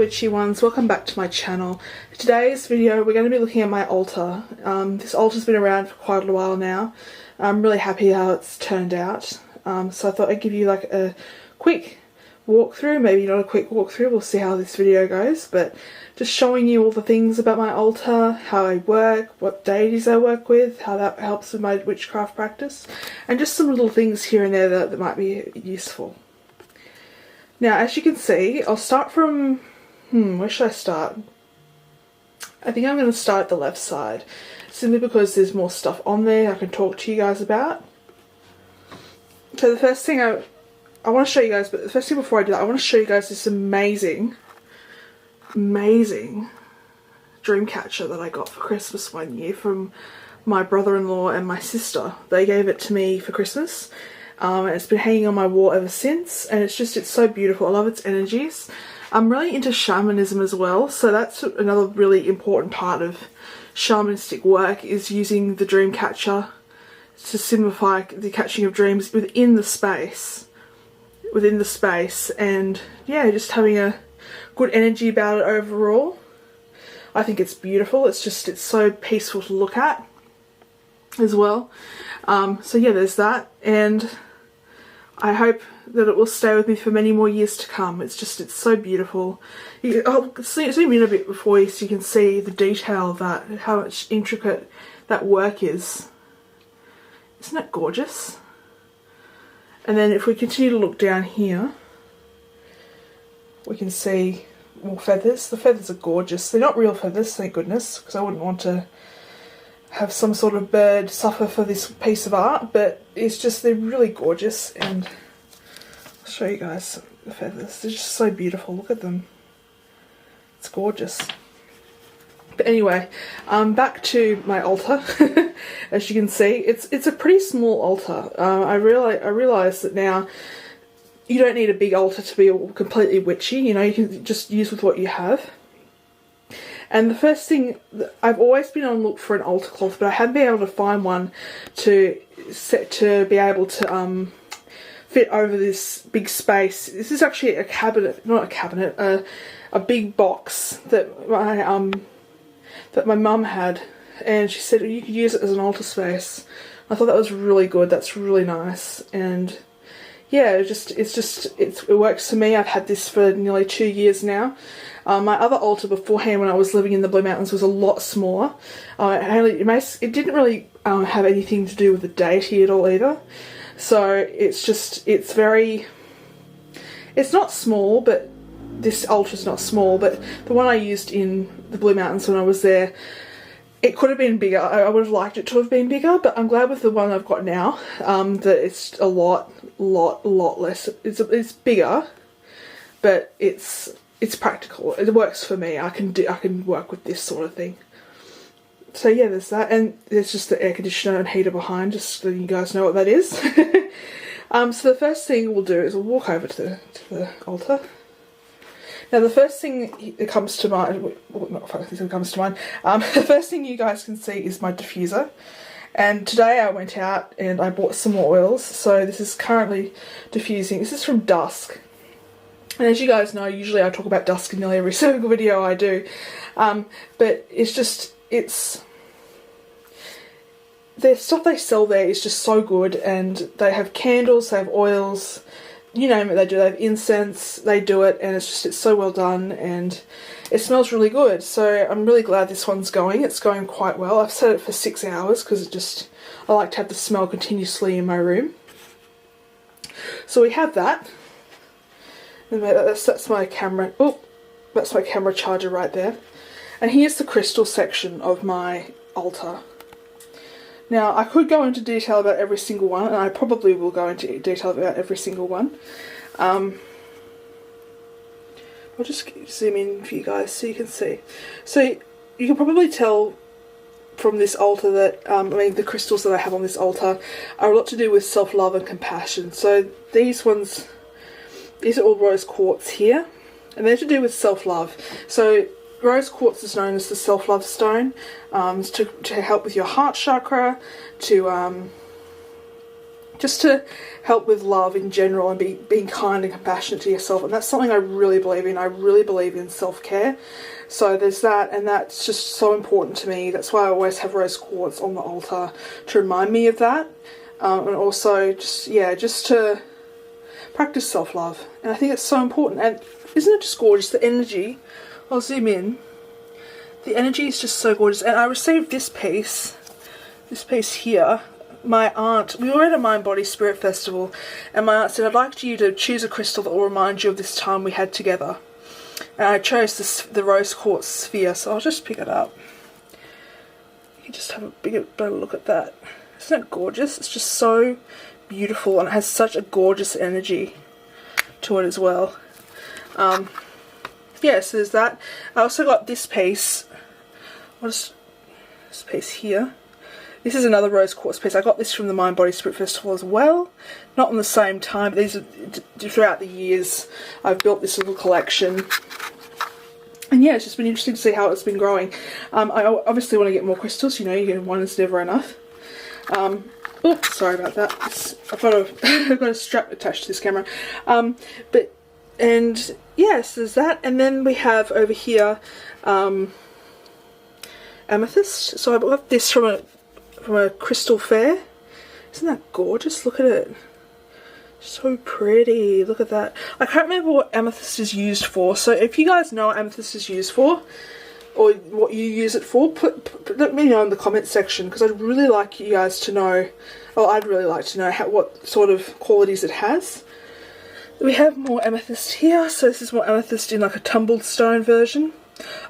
witchy ones, welcome back to my channel. Today's video we're going to be looking at my altar. This altar's been around for quite a while now. I'm really happy how it's turned out. So I thought I'd give you like a quick walkthrough, maybe not a quick walkthrough, we'll see how this video goes, but just showing you all the things about my altar, how I work, what deities I work with, how that helps with my witchcraft practice, and just some little things here and there that might be useful. Now, as you can see, I'll start from, where should I start? I think I'm going to start at the left side, simply because there's more stuff on there I can talk to you guys about. So the first thing I want to show you guys, but the first thing before I do that, I want to show you guys this amazing dream catcher that I got for Christmas one year from my brother-in-law and my sister. They gave it to me for Christmas. And it's been hanging on my wall ever since, and it's so beautiful. I love its energies. I'm really into shamanism as well, so that's another really important part of shamanistic work, is using the dream catcher to simplify the catching of dreams within the space, and yeah, just having a good energy about it overall. I think it's beautiful. It's so peaceful to look at as well. So yeah, there's that, and I hope that it will stay with me for many more years to come. It's so beautiful. I'll zoom in a bit before you, so you can see the detail of that, how much intricate that work is. Isn't it gorgeous? And then if we continue to look down here, we can see more feathers. The feathers are gorgeous. They're not real feathers, thank goodness, because I wouldn't want to have some sort of bird suffer for this piece of art, but they're really gorgeous, and I'll show you guys the feathers. They're just so beautiful. Look at them. It's gorgeous. But anyway, back to my altar. As you can see, it's a pretty small altar. I realize that now you don't need a big altar to be completely witchy. You know, you can just use with what you have. And the first thing, I've always been on the look for an altar cloth, but I haven't been able to find one to be able to fit over this big space. This is actually a cabinet, not a cabinet, a big box that my mum had, and she said you could use it as an altar space. I thought that was really good. That's really nice, and yeah, it works for me. I've had this for nearly 2 years now. My other altar beforehand, when I was living in the Blue Mountains, was a lot smaller. It didn't really have anything to do with the deity at all either. So it's not small, but this altar's not small. But the one I used in the Blue Mountains when I was there, it could have been bigger. I would have liked it to have been bigger, but I'm glad with the one I've got now, that it's a lot less. It's bigger, but it's practical. It works for me. I can work with this sort of thing. So yeah, there's that, and there's just the air conditioner and heater behind, just so you guys know what that is. So the first thing we'll do is we'll walk over to the altar. Now the first thing that comes to mind, the first thing you guys can see is my diffuser. And today I went out and I bought some more oils, so this is currently diffusing. This is from Dusk. And as you guys know, usually I talk about Dusk in nearly every single video I do. But the stuff they sell there is just so good, and they have candles, they have oils, you name it, they do. They have incense, they do it, and it's so well done, and it smells really good. So I'm really glad this one's going. It's going quite well. I've set it for 6 hours because I like to have the smell continuously in my room. So we have that. And that's my camera. Oh, that's my camera charger right there. And here's the crystal section of my altar. Now, I could go into detail about every single one, and I probably will go into detail about every single one. I'll just zoom in for you guys so you can see. So you can probably tell from this altar that, the crystals that I have on this altar are a lot to do with self-love and compassion. So these are all rose quartz here, and they're to do with self-love. So rose quartz is known as the self-love stone, to help with your heart chakra, to just to help with love in general and being kind and compassionate to yourself. And that's something I really believe in. I really believe in self-care. So there's that, and that's just so important to me. That's why I always have rose quartz on the altar to remind me of that. And also just to practice self-love. And I think it's so important. And isn't it just gorgeous, the energy? I'll zoom in. The energy is just so gorgeous. And I received this piece here. My aunt, we were at a Mind Body Spirit Festival, and my aunt said, I'd like you to choose a crystal that will remind you of this time we had together. And I chose the rose quartz sphere, so I'll just pick it up. You can just have a better look at that. Isn't it gorgeous? It's just so beautiful, and it has such a gorgeous energy to it as well. Yeah, so there's that. I also got this piece. What is this piece here? This is another rose quartz piece. I got this from the Mind Body Spirit Festival as well. Not on the same time, but these are throughout the years I've built this little collection. And yeah, it's just been interesting to see how it's been growing. I obviously want to get more crystals, you know, one is never enough. Oops, sorry about that. I've got a strap attached to this camera. And yes, there's that. And then we have over here amethyst. So I got this from a crystal fair. Isn't that gorgeous? Look at it. So pretty. Look at that. I can't remember what amethyst is used for. So if you guys know what amethyst is used for, or what you use it for, let me know in the comment section, because I'd really like you guys to know, or I'd really like to know what sort of qualities it has. We have more amethyst here. So this is more amethyst in like a tumbled stone version.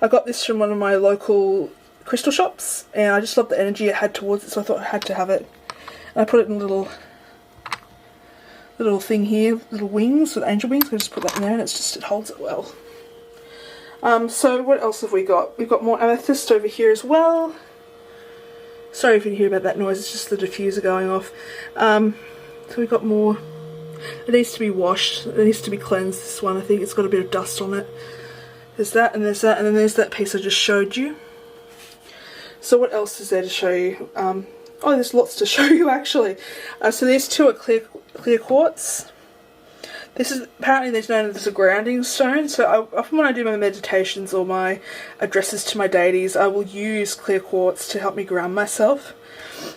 I got this from one of my local crystal shops, and I just love the energy it had towards it, so I thought I had to have it. And I put it in a little thing here, little wings with angel wings. I just put that in there, and it holds it well. So what else have we got? We've got more amethyst over here as well. Sorry if you hear about that noise, it's just the diffuser going off. So we've got more. It needs to be washed, it needs to be cleansed, this one. I think it's got a bit of dust on it. There's that, and there's that, and then there's that piece I just showed you. So what else is there to show you? Oh, there's lots to show you actually. So these two are clear quartz. This is apparently there's known as a grounding stone. So often when I do my meditations or my addresses to my deities, I will use clear quartz to help me ground myself.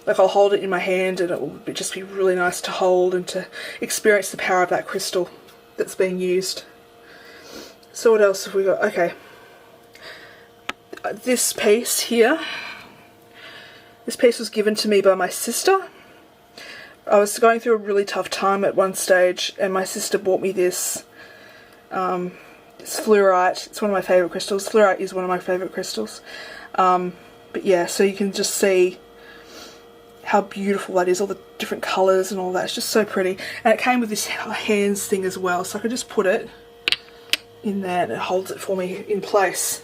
Like I'll hold it in my hand, and it will just be really nice to hold and to experience the power of that crystal that's being used. So what else have we got? Okay, this piece here. This piece was given to me by my sister. I was going through a really tough time at one stage, and my sister bought me this. It's fluorite. It's one of my favourite crystals. Fluorite is one of my favourite crystals. But yeah, so you can just see how beautiful that is, all the different colours and all that. It's just so pretty. And it came with this hands thing as well, so I could just put it in there and it holds it for me in place.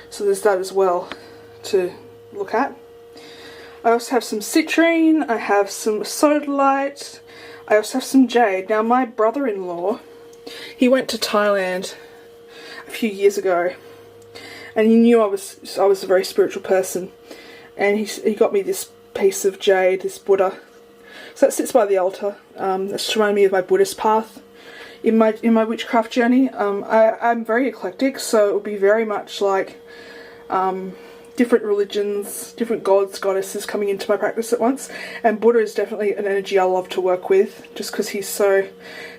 So there's that as well to look at. I also have some citrine, I have some sodalite, I also have some jade. Now my brother-in-law, he went to Thailand a few years ago, and he knew I was a very spiritual person, and he got me this piece of jade, this Buddha. So that sits by the altar. It's to remind me of my Buddhist path in my witchcraft journey. I'm very eclectic, so it will be very much like different religions, different gods, goddesses coming into my practice at once. And Buddha is definitely an energy I love to work with, just because he's so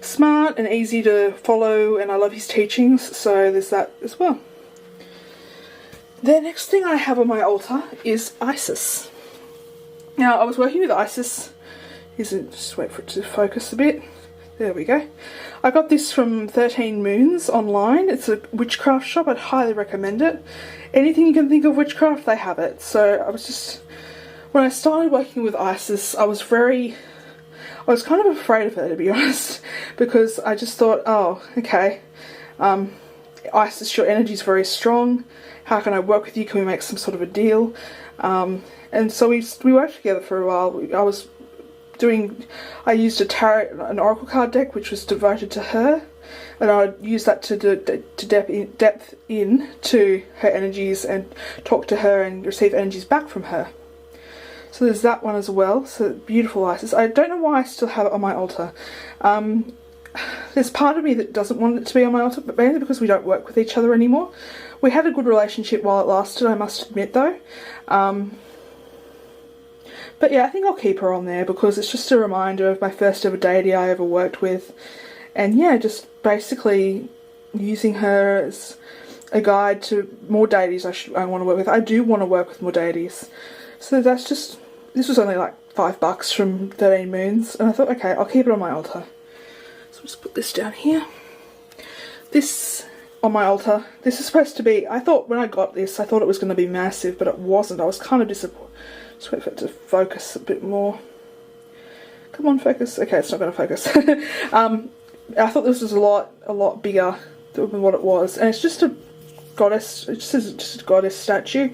smart and easy to follow, and I love his teachings, so there's that as well. The next thing I have on my altar is Isis. Now I was working with Isis, just wait for it to focus a bit. There we go. I got this from 13 Moons online. It's a witchcraft shop. I'd highly recommend it. Anything you can think of witchcraft, they have it. So when I started working with Isis, I was kind of afraid of her, to be honest, because I just thought, oh, okay, Isis, your energy is very strong. How can I work with you? Can we make some sort of a deal? And so we worked together for a while. I used an oracle card deck which was devoted to her, and I would use that to depth into her energies and talk to her and receive energies back from her. So there's that one as well. So beautiful Isis. I don't know why I still have it on my altar. There's part of me that doesn't want it to be on my altar, but mainly because we don't work with each other anymore. We had a good relationship while it lasted, I must admit though. But yeah, I think I'll keep her on there because it's just a reminder of my first ever deity I ever worked with. And yeah, just basically using her as a guide to more deities I want to work with. I do want to work with more deities. So that's just, this was only like $5 from 13 Moons. And I thought, okay, I'll keep it on my altar. So I'll just put this down here. This on my altar. This is supposed to be, I thought when I got this, I thought it was going to be massive, but it wasn't. I was kind of disappointed. Just wait for it to focus a bit more. Come on, focus. Okay, it's not going to focus. I thought this was a lot bigger than what it was, and it's just a goddess. It's just a goddess statue.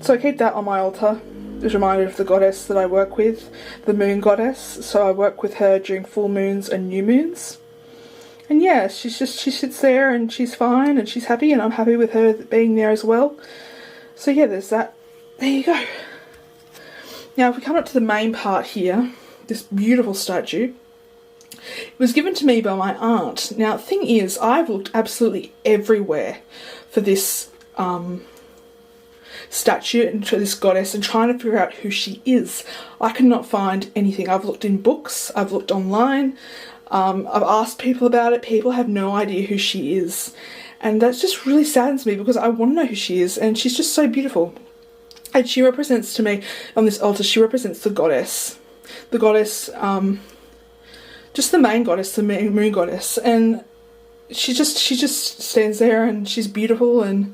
So I keep that on my altar. It's a reminder of the goddess that I work with, the moon goddess. So I work with her during full moons and new moons. And yeah, she sits there and she's fine and she's happy, and I'm happy with her being there as well. So yeah, there's that. There you go. Now if we come up to the main part here, this beautiful statue, it was given to me by my aunt. Now the thing is, I've looked absolutely everywhere for this statue and for this goddess and trying to figure out who she is. I could not find anything. I've looked in books, I've looked online, I've asked people about it. People have no idea who she is, and that just really saddens me because I want to know who she is, and she's just so beautiful. And she represents to me, on this altar, she represents the goddess. The goddess, just the main goddess, the moon goddess. And she just stands there and she's beautiful and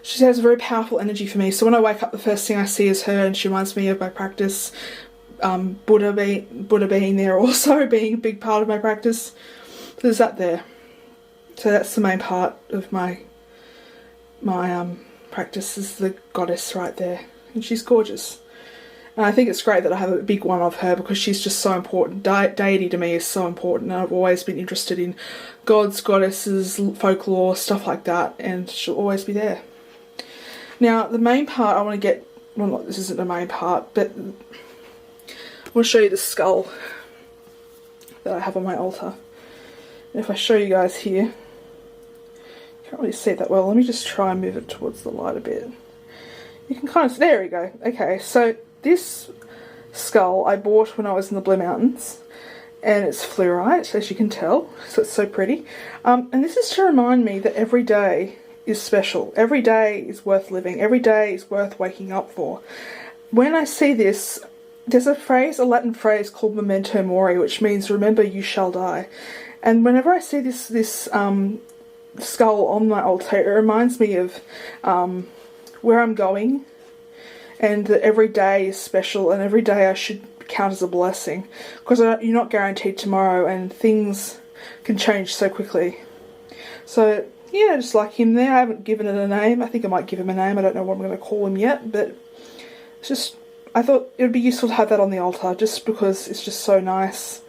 she has a very powerful energy for me. So when I wake up, the first thing I see is her, and she reminds me of my practice. Buddha being there also, being a big part of my practice. So there's that there. So that's the main part of my practice, is the goddess right there. And she's gorgeous. And I think it's great that I have a big one of her because she's just so important. Deity to me is so important. And I've always been interested in gods, goddesses, folklore, stuff like that. And she'll always be there. Now, the main part I want to get... Well, this isn't the main part, but I want to show you the skull that I have on my altar. And if I show you guys here... You can't really see it that well. Let me just try and move it towards the light a bit. You can kind of... There we go. Okay, so this skull I bought when I was in the Blue Mountains, and it's fluorite, as you can tell, so it's so pretty. And this is to remind me that every day is special. Every day is worth living. Every day is worth waking up for. When I see this, there's a Latin phrase called memento mori, which means remember you shall die. And whenever I see this skull on my altar, it reminds me of where I'm going, and that every day is special and every day I should count as a blessing, because you're not guaranteed tomorrow and things can change so quickly. So yeah, just like him there, I haven't given it a name. I think I might give him a name. I don't know what I'm going to call him yet, but it's just, I thought it would be useful to have that on the altar just because it's just so nice.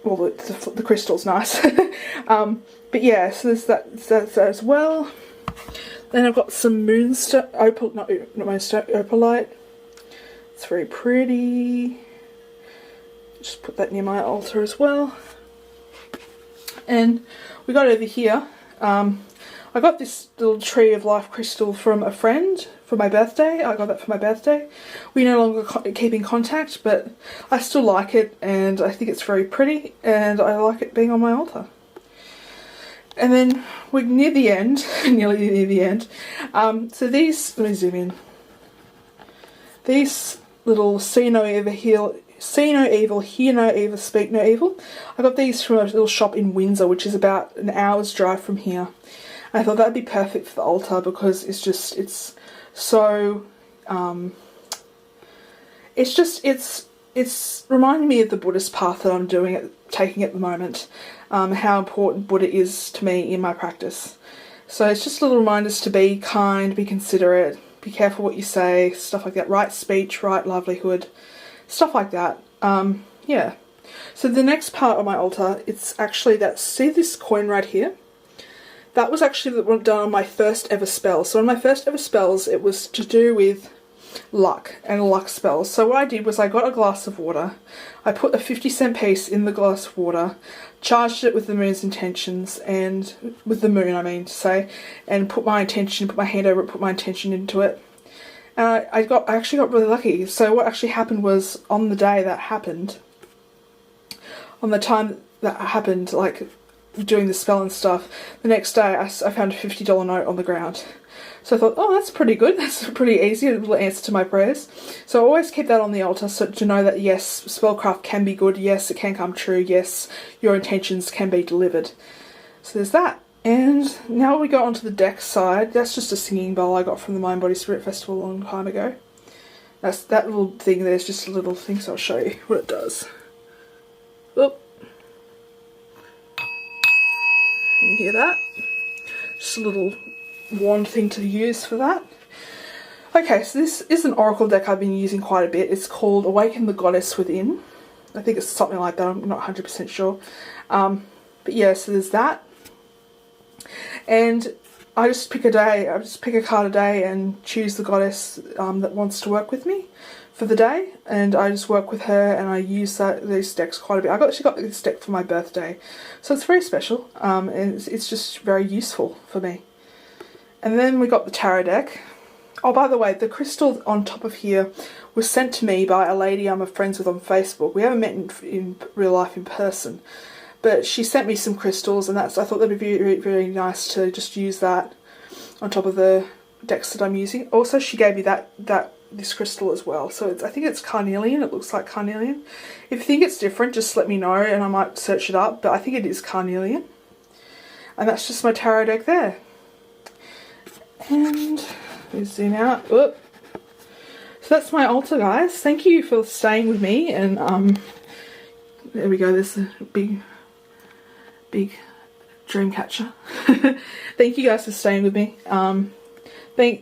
Well, the crystal's nice. But yeah, so there's that as well. Then I've got some opalite. It's very pretty. Just put that near my altar as well. And we got over here. I got this little tree of life crystal from a friend for my birthday. I got that for my birthday. We no longer keep in contact, but I still like it, and I think it's very pretty, and I like it being on my altar. And then we're near the end, nearly near the end. So these, let me zoom in. These little see no evil, hear no evil, speak no evil. I got these from a little shop in Windsor, which is about an hour's drive from here. And I thought that'd be perfect for the altar because it's so, it's reminding me of the Buddhist path that I'm taking at the moment. How important Buddha is to me in my practice. So it's just little reminders to be kind, be considerate, be careful what you say, stuff like that. Right speech, right livelihood, stuff like that. Yeah. So the next part of my altar, it's actually that, see this coin right here? That was actually done on my first ever spell. So on my first ever spells, it was to do with luck and luck spells. So what I did was I got a glass of water, I put a 50-cent piece in the glass of water, charged it with the moon's intentions, and with the moon I mean to say, and put my hand over it, put my intention into it. And I actually got really lucky. So what actually happened was, on the day that happened, on the time that happened, like doing the spell and stuff, the next day I found a $50 note on the ground. So I thought, oh, that's pretty good, that's pretty easy, a little answer to my prayers. So I always keep that on the altar, so to know that yes, spellcraft can be good, yes, it can come true, yes, your intentions can be delivered. So there's that. And now we go on to the deck side. That's just a singing bowl I got from the Mind Body Spirit Festival a long time ago. That's that little thing there's just a little thing, so I'll show you what it does. Oop. You hear that? Just a little wand thing to use for that. Okay, so this is an oracle deck I've been using quite a bit. It's called Awaken the Goddess Within. I think it's something like that, I'm not 100% sure. But yeah, so there's that. And I just pick a card a day and choose the goddess that wants to work with me for the day, and I just work with her, and I use these decks quite a bit. I actually got this deck for my birthday, so it's very special, and it's just very useful for me. And then we got the tarot deck. Oh, by the way, the crystal on top of here was sent to me by a lady I'm friends with on Facebook. We haven't met in real life in person, but she sent me some crystals, and I thought that'd be very, very nice to just use that on top of the decks that I'm using. Also, she gave me this crystal as well. So I think it's carnelian. It looks like carnelian. If you think it's different, just let me know and I might search it up. But I think it is carnelian. And that's just my tarot deck there. And let me zoom out. Whoop. So that's my altar, guys. Thank you for staying with me. And there we go. There's a big dream catcher. Thank you guys for staying with me.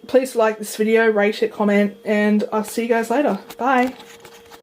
Please like this video, rate it, comment, and I'll see you guys later. Bye.